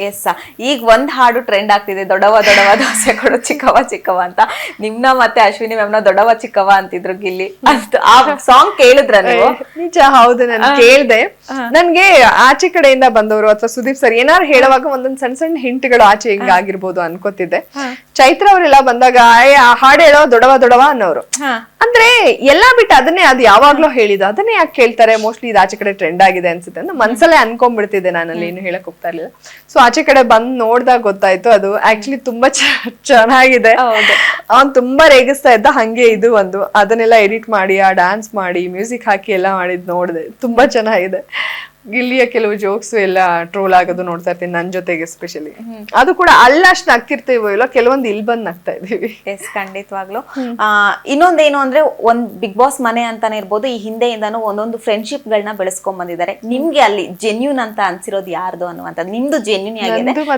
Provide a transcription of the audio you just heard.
S ಈಗ ಒಂದ್ ಹಾಡು ಟ್ರೆಂಡ್ ಆಗ್ತಿದೆ, ದೊಡ್ಡವ ದೊಡ್ಡವ ದೋಸೆ ಕೊಡು ಚಿಕ್ಕವ ಚಿಕ್ಕವ ಅಂತ. ನಿಮ್ನ ಮತ್ತೆ ಅಶ್ವಿನಿ ಮ್ಯಾಮ್ನ ದೊಡ್ಡವ ಚಿಕ್ಕವ ಅಂತಿದ್ರು ಗಿಲ್ಲಿ ಅಂತ. ಆ ಸಾಂಗ್ ಕೇಳಿದ್ರ ನೀವು? ನಿಜ, ಹೌದು, ನಾನು ಕೇಳ್ದೆ. ನನ್ಗೆ ಆಚೆ ಕಡೆಯಿಂದ ಬಂದವರು ಅಥವಾ ಸುದೀಪ್ ಸರ್ ಏನಾರು ಹೇಳುವಾಗ ಒಂದೊಂದ್ ಸಣ್ಣ ಸಣ್ಣ ಹಿಂಟ್ಗಳು ಆಚೆ ಹಿಂಗ ಆಗಿರ್ಬೋದು ಅನ್ಕೋತಿದ್ದೆ. ಚೈತ್ರ ಅವರೆಲ್ಲ ಬಂದಾಗ ಆ ಹಾಡು ಹೇಳೋ ದೊಡವ ದೊಡವ ಅನ್ನೋರು. ಅಂದ್ರೆ ಎಲ್ಲಾ ಬಿಟ್ಟು ಅದನ್ನೇ, ಅದು ಯಾವಾಗ್ಲೂ ಹೇಳಿದ ಅದನ್ನೇ ಯಾಕೆ ಕೇಳ್ತಾರೆ, ಮೋಸ್ಟ್ಲಿ ಇದು ಆಚೆ ಕಡೆ ಟ್ರೆಂಡ್ ಆಗಿದೆ ಅನ್ಸುತ್ತೆ ಅಂತ ಮನ್ಸಲ್ಲೇ ಅನ್ಕೊಂಡ್ಬಿಡ್ತಿದ್ದೆ, ನಾನಲ್ಲಿ ಏನು ಹೇಳಕ್ ಹೋಗ್ತಾ ಇರ್ಲಿಲ್ಲ. ಸೊ ಆಚೆ ಕಡೆ ಬಂದ್ ನೋಡ್ದಾಗ ಗೊತ್ತಾಯ್ತು ಅದು ಆಕ್ಚುಲಿ ತುಂಬಾ ಚೆನ್ನಾಗಿದೆ. ಅವ್ನ್ ತುಂಬಾ ರೇಗಿಸ್ತಾ ಇದ್ದ, ಹಂಗೆ ಇದು ಒಂದು ಅದನ್ನೆಲ್ಲ ಎಡಿಟ್ ಮಾಡಿ ಆ ಡ್ಯಾನ್ಸ್ ಮಾಡಿ ಮ್ಯೂಸಿಕ್ ಹಾಕಿ ಎಲ್ಲ ಮಾಡಿದ್ ನೋಡ್ದೆ, ತುಂಬಾ ಚೆನ್ನಾಗಿದೆ. ಗಿಲ್ಲಿಯ ಕೆಲವು ಜೋಕ್ಸ್ ಎಲ್ಲ ಟ್ರೋಲ್ ಆಗೋದು ನೋಡ್ತಾ ಇರ್ತೀನಿ, ನನ್ ಜೊತೆಗೆ ಎಸ್ಪೆಷಲಿ. ಅದು ಕೂಡ ಅಲ್ಲಷ್ಟು ನಗ್ತಿರ್ತೀವೋ ಇಲ್ಲ, ಕೆಲವೊಂದು ಇಲ್ಲಿ ಬಂದ್ ನಗ್ತಾ ಇದೀವಿ. ಎಸ್, ಖಂಡಿತವಾಗ್ಲು. ಇನ್ನೊಂದೇನು ಅಂದ್ರೆ ಒಂದ್ ಬಿಗ್ ಬಾಸ್ ಮನೆ ಅಂತಾನೆ ಇರ್ಬೋದು, ಈ ಹಿಂದೆಯಿಂದಾನು ಒಂದೊಂದು ಫ್ರೆಂಡ್ಶಿಪ್ ಗಳನ್ನ ಬೆಳೆಸ್ಕೊಂಡ್ ಬಂದಿದ್ದಾರೆ. ನಿಮ್ಗೆ ಅಲ್ಲಿ ಜೆನ್ಯೂನ್ ಅಂತ ಅನ್ಸಿರೋದು ಯಾರ್ದು ಅನ್ನುವಂಥದ್ದು, ನಿಮ್ದು ಜೆನ್ಯೂನ್ ಆಗಿದೆ?